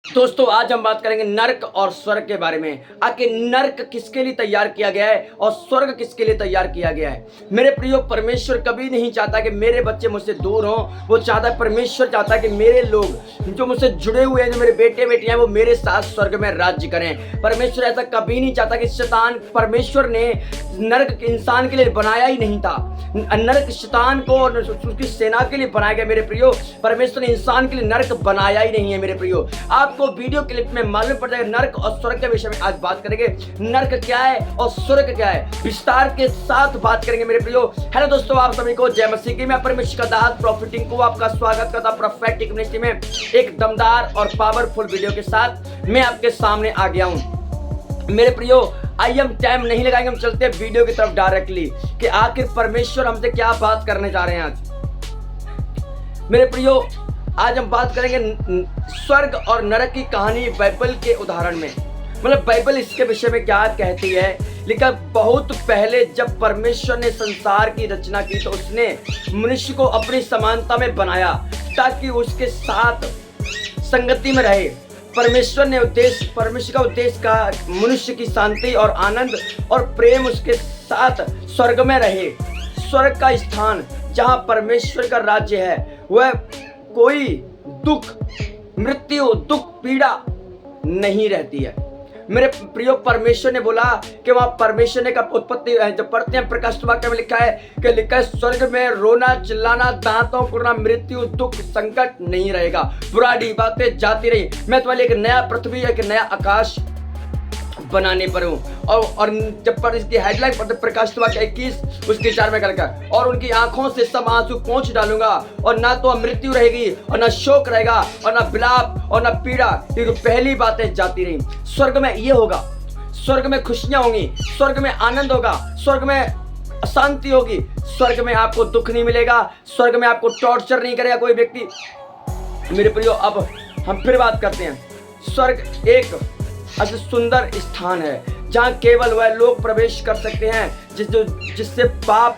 दोस्तों आज हम बात करेंगे नर्क और स्वर्ग के बारे में। आखिर नर्क किसके लिए तैयार किया गया है और स्वर्ग किसके लिए तैयार किया गया है। मेरे प्रियो, परमेश्वर कभी नहीं चाहता कि मेरे बच्चे मुझसे दूर हों। वो चाहता है, परमेश्वर चाहता है कि मेरे लोग जो मुझसे जुड़े हुए हैं, जो मेरे बेटे बेटियां हैं, वो मेरे साथ स्वर्ग में राज्य करें। परमेश्वर ऐसा कभी नहीं चाहता कि शैतान, परमेश्वर ने नर्क इंसान के लिए बनाया ही नहीं था। नर्क शैतान को और उसकी सेना के लिए बनाया गया। मेरे प्रियो, परमेश्वर ने इंसान के लिए नर्क बनाया ही नहीं है। मेरे प्रियो, आपको वीडियो क्लिप में मालूम पड़ जाएगा नर्क और स्वर्ग के विषय में आज बात करेंगे। नर्क क्या है और स्वर्ग क्या है, विस्तार के साथ बात करेंगे। मेरे प्रियो, हेलो दोस्तों, आप सभी को जय मसीह की। मैं परमेश्वर का दास प्रॉफिटिंग को आपका स्वागत करता हूं। प्रोफेटिक मिनिस्ट्री में एक दमदार और पावरफुल वीडियो के साथ मैं आपके सामने आ गया हूं। मेरे प्रियो, आइए हम टाइम नहीं लगाएंगे, हम चलते हैं वीडियो की तरफ डायरेक्टली कि आखिर परमेश्वर हमसे क्या बात करने जा रहे हैं आज। मेरे प्रियो, आज हम बात करेंगे स्वर्ग और नरक की कहानी बाइबल के उदाहरण में। मतलब बाइबल इसके विषय में क्या कहती है। लिखा, बहुत पहले जब परमेश्वर ने संसार की रचना की तो उसने मनुष्य को अपनी समानता में बनाया ताकि उसके साथ संगति में रहे। परमेश्वर का उद्देश्य का मनुष्य की शांति और आनंद और प्रेम उसके साथ स्वर्ग में रहे। स्वर्ग का स्थान जहां परमेश्वर का राज्य है, वह कोई दुख, मृत्यु, दुख, पीड़ा नहीं रहती है। मेरे प्रियो, परमेश्वर ने बोला कि वहां परमेश्वर ने का उत्पत्ति जब पढ़ते हैं प्रकाशित वाक्य में लिखा है स्वर्ग में रोना, चिल्लाना, दांतों कुड़ना, मृत्यु, दुख, संकट नहीं रहेगा। बुराई बातें जाती रही। मैं तुम्हारे लिए एक नया पृथ्वी, एक नया आकाश बनाने पर हूँ। और जब पर इसकी हेडलाइन पढ़ते प्रकाशित वाक्य 21 उसके 4 में कर और उनकी आंखों से सब आंसू पोंछ डालूंगा और ना तो मृत्यु रहेगी और ना शोक रहेगा और ना विलाप और ना पीड़ा, क्योंकि पहली बातें जाती रही। स्वर्ग में ये होगा, स्वर्ग में खुशियां होंगी, स्वर्ग में आनंद होगा, स्वर्ग में शांति होगी, स्वर्ग में आपको दुख नहीं मिलेगा, स्वर्ग में आपको टॉर्चर नहीं करेगा कोई व्यक्ति। मेरे प्रियो, अब हम फिर बात करते हैं। स्वर्ग एक ऐसा सुंदर स्थान है जहां केवल वह लोग प्रवेश कर सकते हैं जिससे पाप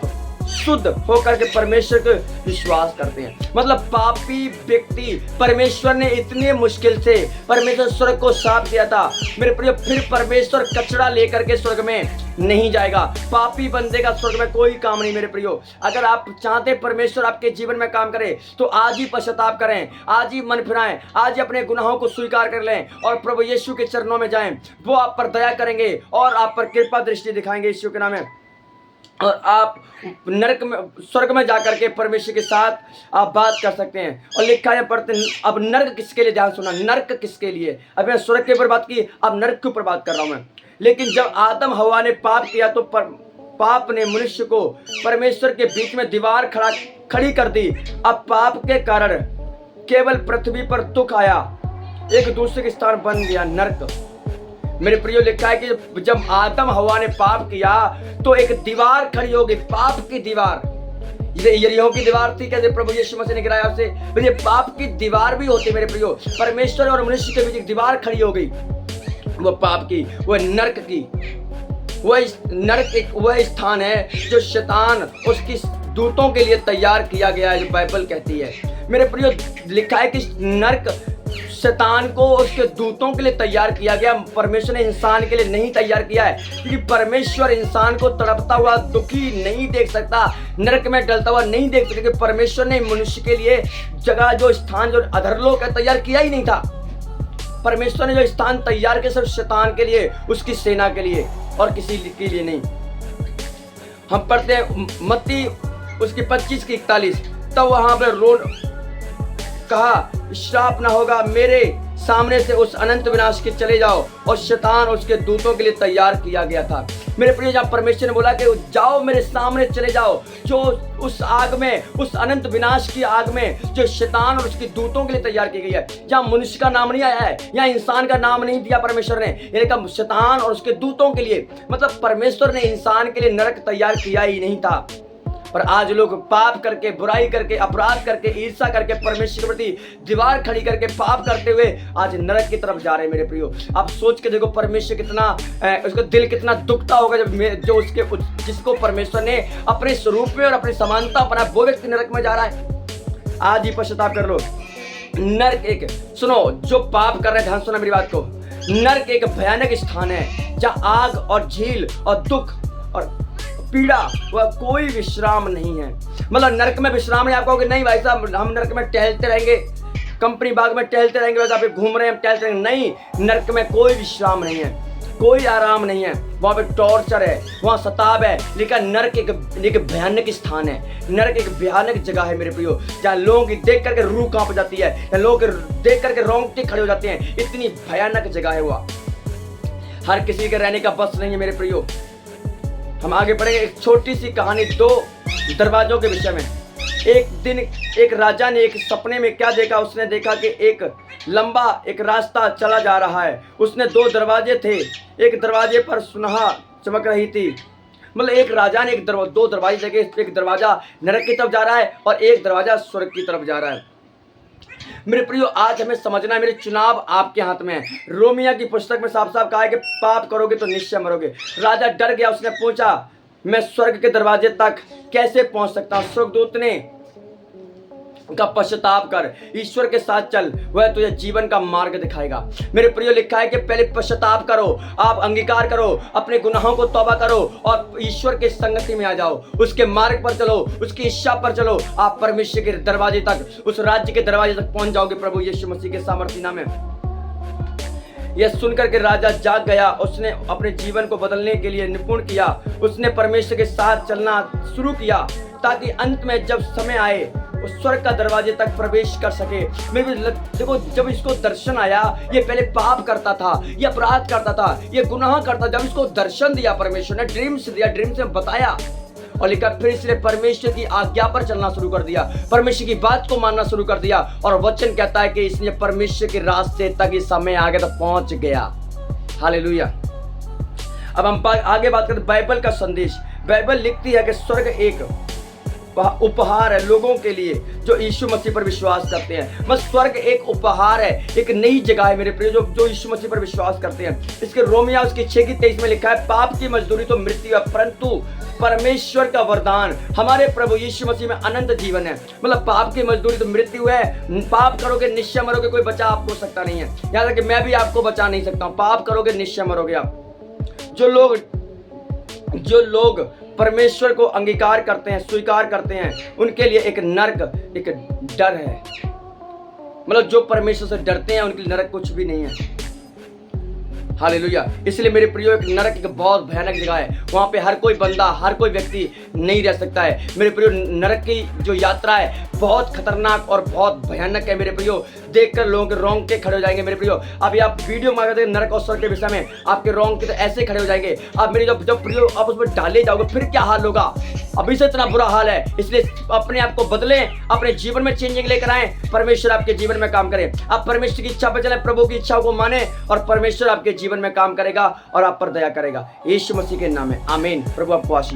शुद्ध होकर के परमेश्वर को विश्वास करते हैं। मतलब पापी व्यक्ति, परमेश्वर ने इतने मुश्किल से परमेश्वर स्वर्ग को साफ किया था। मेरे प्रिय, फिर परमेश्वर कचरा लेकर के स्वर्ग में नहीं जाएगा। पापी बंदे का स्वर्ग में कोई काम नहीं। मेरे प्रियो, अगर आप चाहते हैं परमेश्वर आपके जीवन में काम करे तो आज ही पश्चाताप करें, आज ही मन फिराएं, आज ही अपने गुनाहों को स्वीकार कर लें और प्रभु यीशु के चरणों में जाएं। वो आप पर दया करेंगे और आप पर कृपा दृष्टि दिखाएंगे यीशु के नाम में, और आप नरक में, स्वर्ग में जाकर के परमेश्वर के साथ आप बात कर सकते हैं। और लिखा है, पढ़ते हैं, अब नर्क किसके लिए, ध्यान सुना, नर्क किसके लिए। अब मैं स्वर्ग के ऊपर बात की, अब नर्क के ऊपर बात कर रहा हूं मैं। लेकिन जब आदम हवा ने पाप किया तो पाप ने मनुष्य को परमेश्वर के बीच में दीवार खड़ी कर दी। अब पाप के कारण केवल पृथ्वी पर दुख आया, एक दूसरे स्थान बन गया नर्क। मेरे प्रियो, लिखा है कि जब आदम हवा ने पाप किया तो एक दीवार खड़ी हो गई, पाप की दीवार। ये यरीहो की दीवार थी, कैसे प्रभु यीशु मसीह ने गिराया उसे। ये पाप की दीवार भी होती है मेरे प्रियो। परमेश्वर और मनुष्य के बीच एक दीवार खड़ी हो गई, वो पाप की, वो नर्क की। वह नर्क एक वह स्थान है जो शैतान उसकी दूतों के लिए तैयार किया गया है, जो बाइबल कहती है। मेरे प्रियो, लिखा है कि नर्क शैतान को उसके दूतों के लिए तैयार किया गया। परमेश्वर ने इंसान के लिए नहीं तैयार किया है, क्योंकि परमेश्वर इंसान को तड़पता हुआ, दुखी नहीं देख सकता, नरक में डलता हुआ नहीं देख सकता। कि परमेश्वर ने मनुष्य के लिए जगह, जो स्थान, जो अधरलोक है, तैयार किया ही नहीं था। परमेश्वर ने जो स्थान तैयार किया सिर्फ शैतान के लिए, उसकी सेना के लिए, और किसी के लिए नहीं। हम पढ़ते हैं मत्ती उसकी 25 की 41, तब वहां पर कहा, श्राप ना होगा, मेरे सामने से उस अनंत विनाश के चले जाओ। और शैतान उसके दूतों के लिए तैयार किया गया था। मेरे प्रिय, जहाँ परमेश्वर ने बोला कि जाओ, मेरे सामने चले जाओ, जो उस आग में, उस अनंत विनाश की आग में जो शैतान और उसके दूतों के लिए तैयार की गई है, जहाँ मनुष्य का नाम नहीं आया है, यहाँ इंसान का नाम नहीं दिया परमेश्वर ने, यानी कि शैतान और उसके दूतों के लिए। मतलब परमेश्वर ने इंसान के लिए नरक तैयार किया ही नहीं था। पर आज लोग पाप करके, बुराई करके, अपराध करके, ईर्ष्या करके, परमेश्वर के प्रति दीवार खड़ी करके पाप करते हुए आज नरक की तरफ जा रहे हैं। मेरे प्रियो, आप सोच के देखो परमेश्वर कितना, उसका दिल कितना दुखता होगा जब जो जिसको परमेश्वर ने अपने स्वरूप में और अपनी समानता बनाया, वो व्यक्ति नरक में जा रहा है। आज ही पश्चाताप कर लो। नर्क एक, सुनो, जो पाप कर रहे हैं, ध्यान सुना मेरी बात को, नर्क एक भयानक स्थान है जहां आग और झील और दुख और पीड़ा, वह कोई विश्राम नहीं है। मतलब नर्क में विश्राम नहीं। आप कहोगे नहीं भाई साहब, हम नर्क में टहलते रहेंगे, कंपनी बाग में टहलते रहेंगे, वैसे आप घूम रहे हैं, टहलते रहेंगे। नहीं, नर्क में कोई विश्राम नहीं है, कोई आराम नहीं है। वहां पे टॉर्चर है, वहां सताव है। लेकिन नर्क एक भयानक स्थान है, नर्क एक भयानक जगह है मेरे प्रियो, जहाँ लोगों की देख करके रूह कांप जाती है, जहाँ लोग देख करके रोंगटे खड़े हो जाते हैं। इतनी भयानक जगह है वह, हर किसी के रहने का बस नहीं है मेरे प्रियो। हम आगे बढ़ेंगे। एक छोटी सी कहानी 2 दरवाजों के विषय में। एक दिन एक राजा ने एक सपने में क्या देखा, उसने देखा कि एक लंबा एक रास्ता चला जा रहा है, उसने 2 दरवाजे थे, एक दरवाजे पर सुनहा चमक रही थी। मतलब एक राजा ने 2 दरवाजे देखे, एक दरवाजा नरक की तरफ जा रहा है और एक दरवाजा स्वर्ग की तरफ जा रहा है। मेरे प्रियो, आज हमें समझना है, मेरे चुनाव आपके हाथ में है। रोमिया की पुस्तक में साफ साफ कहा है कि पाप करोगे तो निश्चय मरोगे। राजा डर गया, उसने पूछा मैं स्वर्ग के दरवाजे तक कैसे पहुंच सकता हूं? स्वर्गदूत ने का पश्चाताप कर, ईश्वर के साथ चल, वह तुझे जीवन का मार्ग दिखाएगा। मेरे प्रियो, लिखा है कि पहले पश्चाताप करो, आप अंगीकार करो, अपने गुनाहों को तौबा करो और ईश्वर की संगति में आ जाओ, उसके मार्ग पर चलो, उसकी इच्छा पर चलो। आप परमेश्वर के दरवाजे तक, उस राज्य के दरवाजे तक पहुंच जाओगे प्रभु यीशु मसीह के सामर्थ्य नाम में। यह सुनकर के राजा जाग गया, उसने अपने जीवन को बदलने के लिए निपुण किया, उसने परमेश्वर के साथ चलना शुरू किया ताकि अंत में जब समय आए वो स्वर्ग का दरवाजे तक प्रवेश कर सके। मेरे देखो, जब इसको दर्शन आया, ये पहले पाप करता था, ये अपराध करता था, ये गुनाह करता। जब इसको दर्शन दिया परमेश्वर ने, ड्रीम्स दिया, ड्रीम्स में बताया और लिखा, फिर इसलिए परमेश्वर की आज्ञा पर चलना शुरू कर दिया, परमेश्वर की बात को मानना शुरू कर दिया। और वचन कहता है कि इसने परमेश्वर के रास्ते तक इस समय आगे तक पहुंच गया। हालेलुया। अब हम आगे बात करते बाइबल का संदेश। बाइबल लिखती है कि स्वर्ग एक उपहार है लोगों के लिए जो यीशु मसीह पर विश्वास करते हैं। बस स्वर्ग एक उपहार है, एक नई जगह है मेरे प्रिय, जो यीशु मसीह पर विश्वास करते हैं। इसके रोमिया उसकी 6:23 में लिखा है, पाप की मजदूरी तो मृत्यु है, परंतु परमेश्वर का वरदान हमारे प्रभु यीशु मसीह में अनंत जीवन है। मतलब पाप की मजदूरी तो मृत्यु है, पाप करोगे निश्चय मरोगे, कोई बचा आपको सकता नहीं है। याद है कि मैं भी आपको बचा नहीं सकता हूँ, पाप करोगे निश्चय मरोगे आप। जो लोग परमेश्वर को अंगीकार करते हैं, स्वीकार करते हैं, उनके लिए एक नर्क एक डर है। मतलब जो परमेश्वर से डरते हैं उनके लिए नरक कुछ भी नहीं है। हालेलुया। इसलिए मेरे प्रियो, एक नरक एक बहुत भयानक जगह है, वहां पे हर कोई बंदा, हर कोई व्यक्ति नहीं रह सकता है। मेरे प्रियो, नरक की जो यात्रा है बहुत खतरनाक और बहुत भयानक है मेरे प्रियो। देखकर लोगों के रोंगटे खड़े हो जाएंगे मेरे प्रियो। अभी आप वीडियो मांगते हैं नरक और स्वर्ग के विषय में, आपके रोंगटे तो ऐसे खड़े हो जाएंगे। आप मेरे जब प्रियो आप उसमें डाले जाओगे फिर क्या हाल होगा। अभी से इतना बुरा हाल है। इसलिए अपने आप को बदलें, अपने जीवन में चेंजिंग लेकर आए, परमेश्वर आपके जीवन में काम करे। आप परमेश्वर की इच्छा पर चले, प्रभु की इच्छा को माने और परमेश्वर आपके जीवन में काम करेगा और आप पर दया करेगा। यीशु मसीह के नाम में आमीन। प्रभु आपको आशीष।